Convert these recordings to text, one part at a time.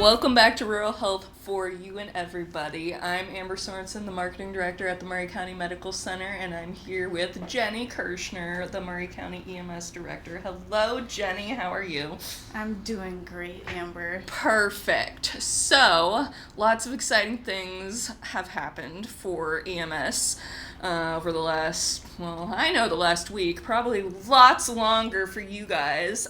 Welcome back to Rural Health for You and Everybody. I'm Amber Sorensen, the Marketing Director at the Murray County Medical Center, and I'm here with Jenni Kirchner, the Murray County EMS Director. Hello, Jenni. How are you? I'm doing great, Amber. Perfect. So, lots of exciting things have happened for EMS over the last, the last week, probably lots longer for you guys.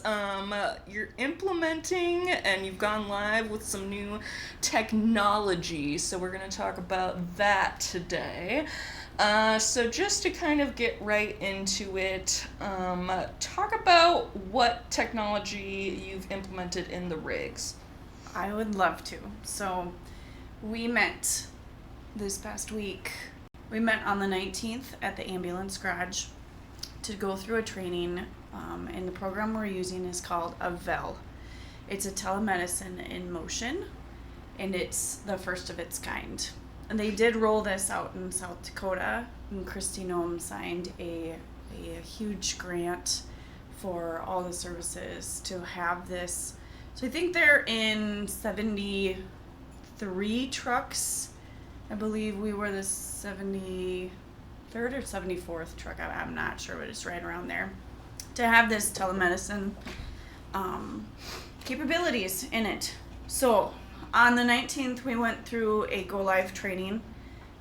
You're implementing and you've gone live with some new technology, so we're going to talk about that today. So just to kind of get right into it, talk about what technology you've implemented in the rigs. I would love to. So we met this past week. We met on the 19th at the ambulance garage to go through a training, and the program we're using is called Avel. It's a telemedicine in motion, and it's the first of its kind. And they did roll this out in South Dakota, and Christy Noem signed a huge grant for all the services to have this. So I think they're in 73 trucks. I believe we were the 73rd or 74th truck. I'm not sure, but it's right around there. To have this telemedicine capabilities in it. So on the 19th, we went through a go live training,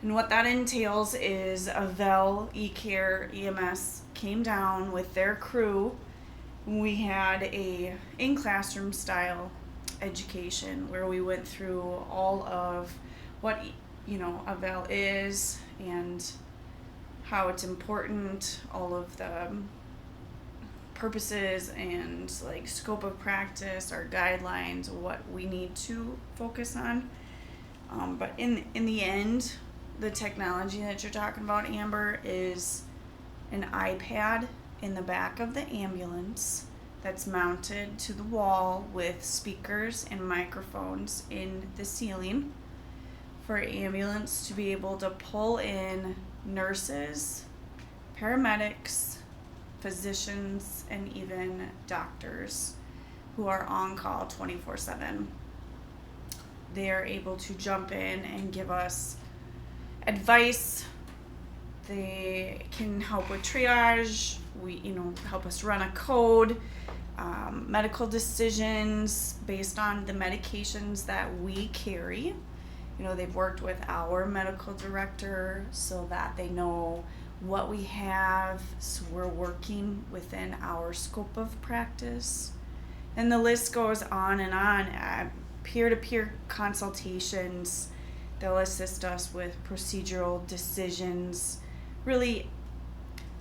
and what that entails is Avel, eCare, EMS came down with their crew. We had a in-classroom style education where we went through all of what Avel is and how it's important, all of the purposes and like scope of practice, our guidelines, what we need to focus on. But in the end, the technology that you're talking about, Amber, is an iPad in the back of the ambulance that's mounted to the wall with speakers and microphones in the ceiling for ambulance to be able to pull in nurses, paramedics, physicians, and even doctors who are on call 24/7. They are able to jump in and give us advice. They can help with triage. Help us run a code, medical decisions based on the medications that we carry. They've worked with our medical director so that they know what we have, so we're working within our scope of practice. And the list goes on and on. Peer-to-peer consultations, they'll assist us with procedural decisions. Really,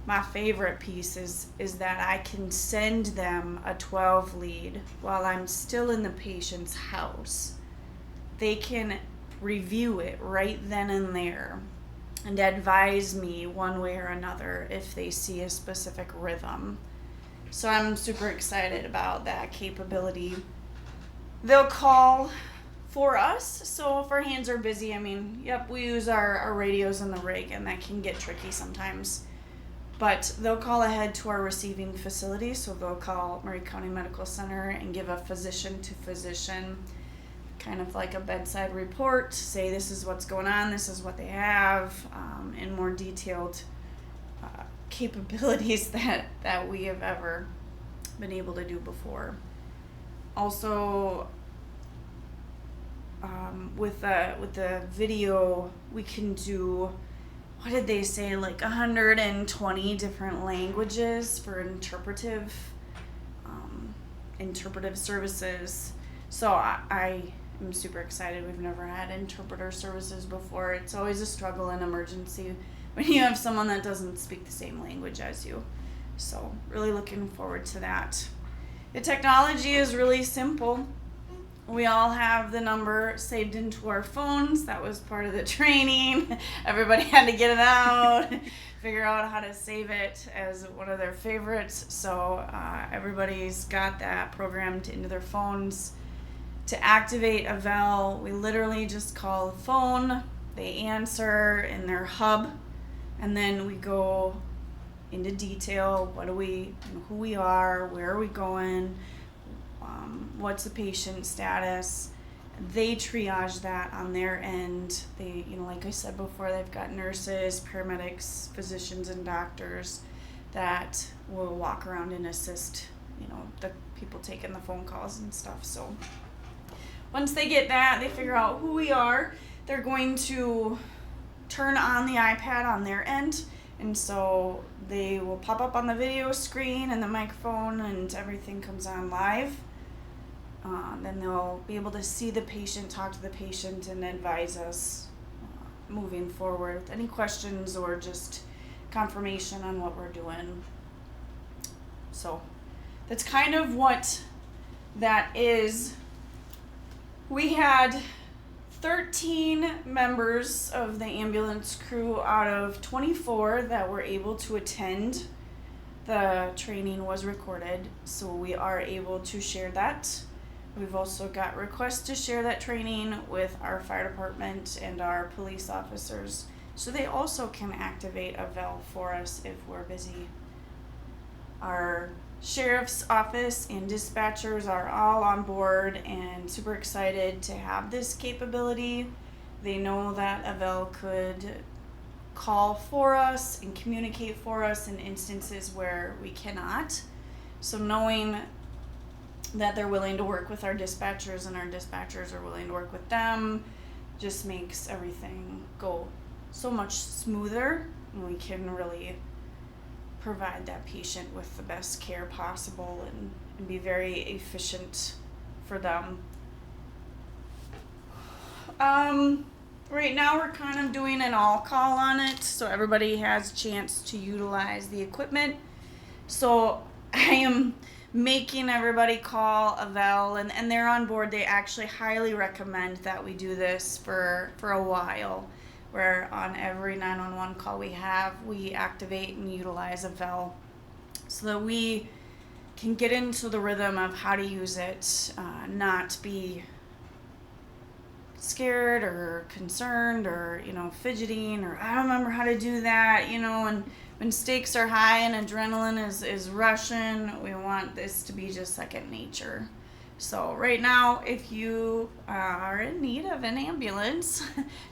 my favorite piece is that I can send them a 12 lead while I'm still in the patient's house. They can review it right then and there and advise me one way or another if they see a specific rhythm. So I'm super excited about that capability. They'll call for us, so if our hands are busy, we use our radios in the rig, and that can get tricky sometimes. But they'll call ahead to our receiving facility, so they'll call Murray County Medical Center and give a physician-to-physician kind of like a bedside report, say this is what's going on, this is what they have, and more detailed capabilities that we have ever been able to do before. Also, with the video, we can do, what did they say, like 120 different languages for interpretive services. So I'm super excited. We've never had interpreter services before. It's always a struggle in emergency when you have someone that doesn't speak the same language as you. So really looking forward to that. The technology is really simple. We all have the number saved into our phones. That was part of the training. Everybody had to get it out, figure out how to save it as one of their favorites. So everybody's got that programmed into their phones. To activate Avel, we literally just call the phone, they answer in their hub, and then we go into detail, who we are, where are we going, what's the patient status, they triage that on their end. They, like I said before, they've got nurses, paramedics, physicians, and doctors that will walk around and assist, the people taking the phone calls and stuff. So once they get that, they figure out who we are. They're going to turn on the iPad on their end, and so they will pop up on the video screen and the microphone, and everything comes on live. Then they'll be able to see the patient, talk to the patient, and advise us moving forward with any questions or just confirmation on what we're doing. So that's kind of what that is. We had 13 members of the ambulance crew out of 24 that were able to attend. The training was recorded, so we are able to share that. We've also got requests to share that training with our fire department and our police officers, so they also can activate Avel for us if we're busy. Our sheriff's office and dispatchers are all on board and super excited to have this capability. They know that Avel could call for us and communicate for us in instances where we cannot. So knowing that they're willing to work with our dispatchers and our dispatchers are willing to work with them just makes everything go so much smoother, and we can really provide that patient with the best care possible and be very efficient for them. Right now we're kind of doing an all call on it, so everybody has a chance to utilize the equipment. So I am making everybody call Avel, and they're on board. They actually highly recommend that we do this for a while, where on every 911 call we have, we activate and utilize Avel so that we can get into the rhythm of how to use it, not be scared or concerned or fidgeting or I don't remember how to do that, and when stakes are high and adrenaline is rushing, we want this to be just second nature. So right now, if you are in need of an ambulance,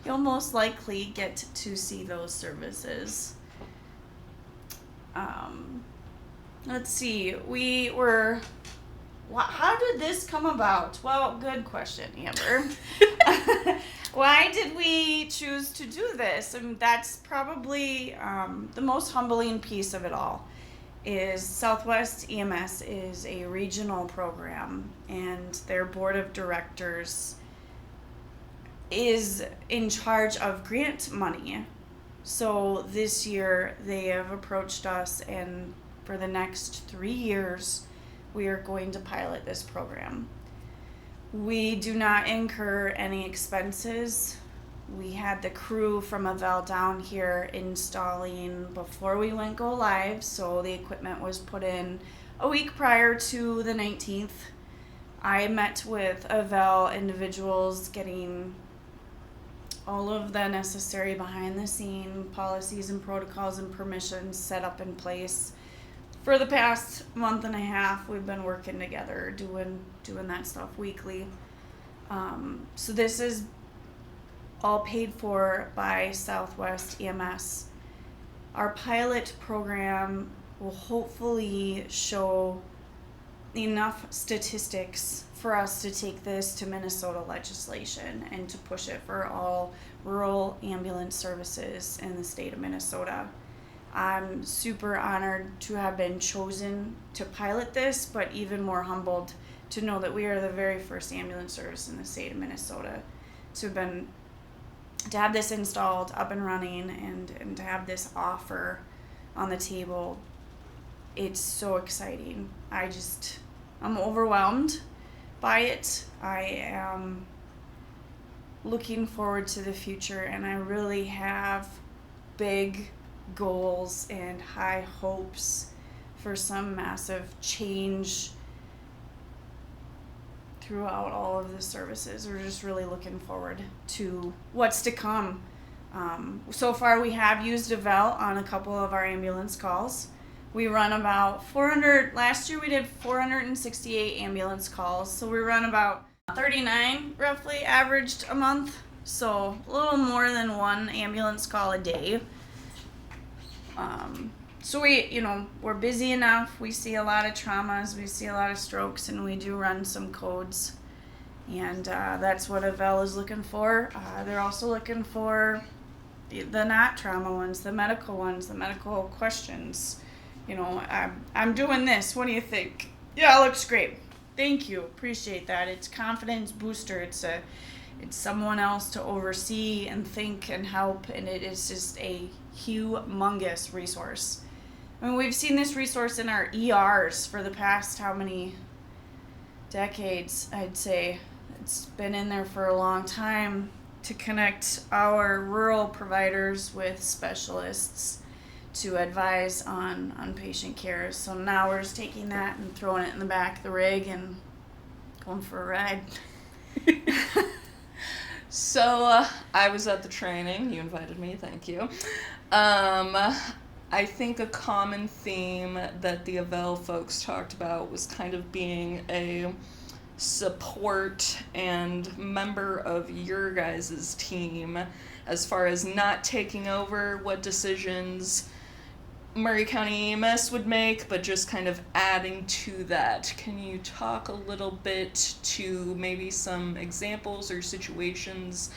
you'll most likely get to see those services. Let's see, how did this come about? Well, good question, Amber. Why did we choose to do this? And that's probably the most humbling piece of it all. Is Southwest EMS is a regional program, and their board of directors is in charge of grant money. So this year they have approached us, and for the next 3 years we are going to pilot this program. We do not incur any expenses. We had the crew from Avel down here installing before we went go live, so the equipment was put in a week prior to the 19th. I met with Avel individuals getting all of the necessary behind the scene policies and protocols and permissions set up in place. For the past month and a half, we've been working together, doing that stuff weekly. So this is all paid for by Southwest EMS. Our pilot program will hopefully show enough statistics for us to take this to Minnesota legislation and to push it for all rural ambulance services in the state of Minnesota. I'm super honored to have been chosen to pilot this, but even more humbled to know that we are the very first ambulance service in the state of Minnesota to have this installed, up and running, and to have this offer on the table. It's so exciting. I'm overwhelmed by it. I am looking forward to the future, and I really have big goals and high hopes for some massive change throughout all of the services. We're just really looking forward to what's to come. So far we have used Avel on a couple of our ambulance calls. We run about 400, last year we did 468 ambulance calls, so we run about 39 roughly averaged a month, so a little more than one ambulance call a day. So we're busy enough. We see a lot of traumas, we see a lot of strokes, and we do run some codes. And that's what Avel is looking for. They're also looking for the not trauma ones, the medical ones, the medical questions. I'm doing this. What do you think? Yeah, it looks great. Thank you. Appreciate that. It's confidence booster. It's someone else to oversee and think and help, and it is just a humongous resource. I mean, we've seen this resource in our ERs for the past how many decades, I'd say. It's been in there for a long time to connect our rural providers with specialists to advise on patient care. So now we're just taking that and throwing it in the back of the rig and going for a ride. So I was at the training. You invited me. Thank you. I think a common theme that the Avel folks talked about was kind of being a support and member of your guys' team as far as not taking over what decisions Murray County EMS would make, but just kind of adding to that. Can you talk a little bit to maybe some examples or situations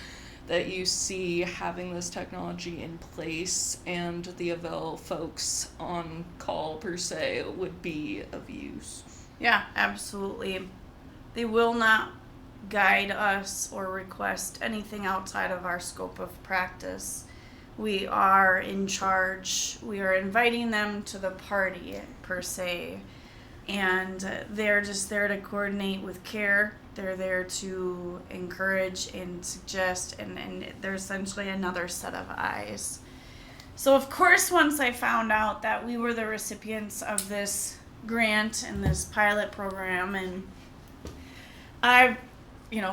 that you see having this technology in place and the Avel folks on call per se would be of use? Yeah, absolutely. They will not guide us or request anything outside of our scope of practice. We are in charge. We are inviting them to the party, per se. And they're just there to coordinate with care. They're there to encourage and suggest, and they're essentially another set of eyes. So, of course, once I found out that we were the recipients of this grant and this pilot program, and I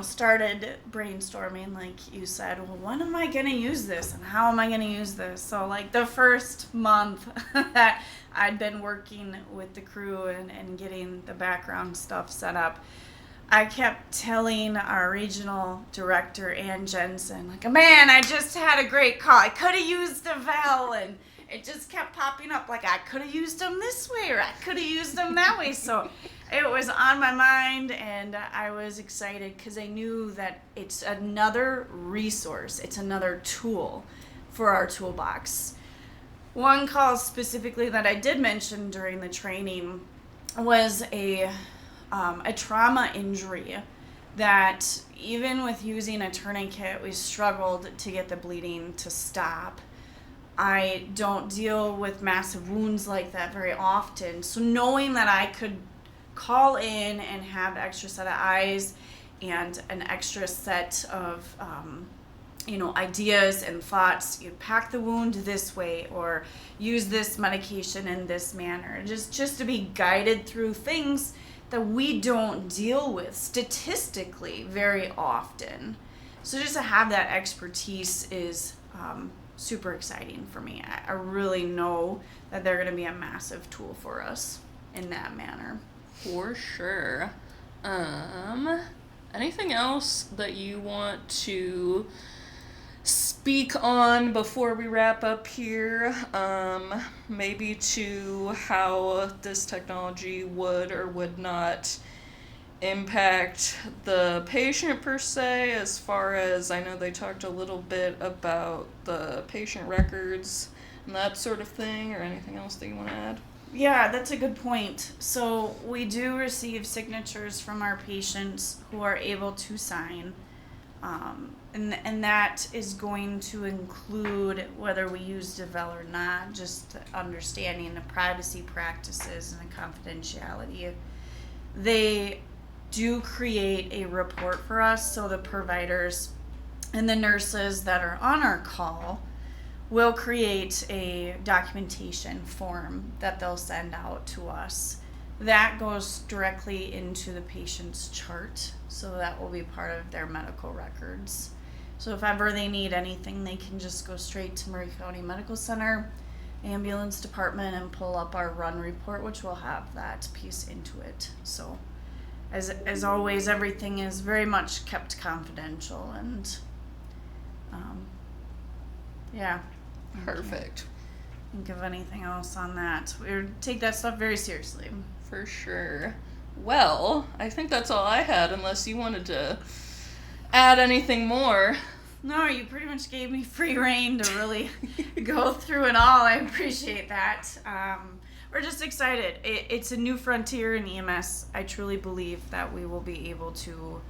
started brainstorming, like you said, well, when am I going to use this and how am I going to use this? So like the first month that I'd been working with the crew and getting the background stuff set up, I kept telling our regional director, Ann Jensen, like, man, I just had a great call. I could have used Avel, and it just kept popping up like I could have used them this way or I could have used them that way. So it was on my mind, and I was excited because I knew that it's another resource. It's another tool for our toolbox. One call specifically that I did mention during the training was a trauma injury that even with using a tourniquet, we struggled to get the bleeding to stop. I don't deal with massive wounds like that very often. So knowing that I could call in and have an extra set of eyes and an extra set of ideas and thoughts, you pack the wound this way or use this medication in this manner, just to be guided through things that we don't deal with statistically very often. So just to have that expertise is super exciting for me. I really know that they're going to be a massive tool for us in that manner. For sure. Anything else that you want to speak on before we wrap up here? Maybe to how this technology would or would not impact the patient per se, as far as I know they talked a little bit about the patient records and that sort of thing, or anything else that you want to add? Yeah, that's a good point. So we do receive signatures from our patients who are able to sign, and that is going to include whether we use Avel or not, just understanding the privacy practices and the confidentiality. They do create a report for us, so the providers and the nurses that are on our call will create a documentation form that they'll send out to us. That goes directly into the patient's chart, so that will be part of their medical records. So if ever they need anything, they can just go straight to Murray County Medical Center, ambulance department, and pull up our run report, which will have that piece into it. So as always, everything is very much kept confidential, and yeah. Perfect. Think of anything else on that. We take that stuff very seriously. For sure. Well, I think that's all I had, unless you wanted to add anything more. No, you pretty much gave me free rein to really go through it all. I appreciate that. We're just excited. It's a new frontier in EMS. I truly believe that we will be able to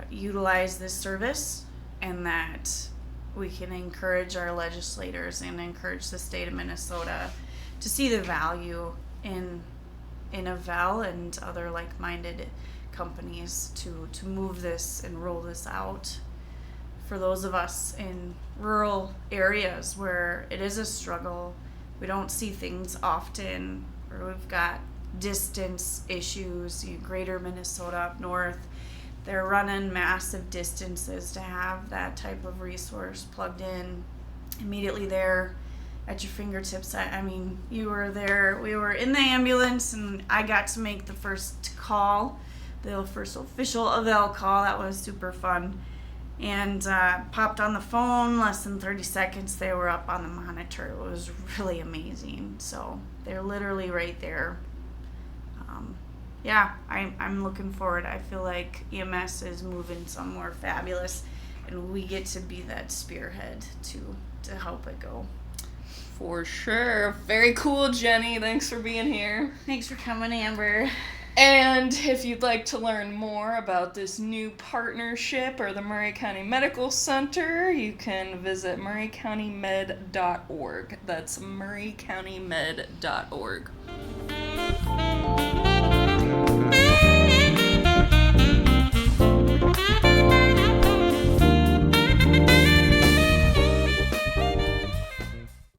utilize this service, and that we can encourage our legislators and encourage the state of Minnesota to see the value in Avel and other like-minded companies to move this and roll this out for those of us in rural areas where it is a struggle. We don't see things often, or we've got distance issues. Greater Minnesota up north, they're running massive distances to have that type of resource plugged in immediately there at your fingertips. I mean, you were there, we were in the ambulance, and I got to make the first call, the first official Avel call. That was super fun. And popped on the phone, less than 30 seconds, they were up on the monitor. It was really amazing. So they're literally right there. Yeah, I'm looking forward. I feel like EMS is moving somewhere fabulous, and we get to be that spearhead to help it go. For sure. Very cool, Jenny. Thanks for being here. Thanks for coming, Amber. And if you'd like to learn more about this new partnership or the Murray County Medical Center, you can visit murraycountymed.org. That's murraycountymed.org.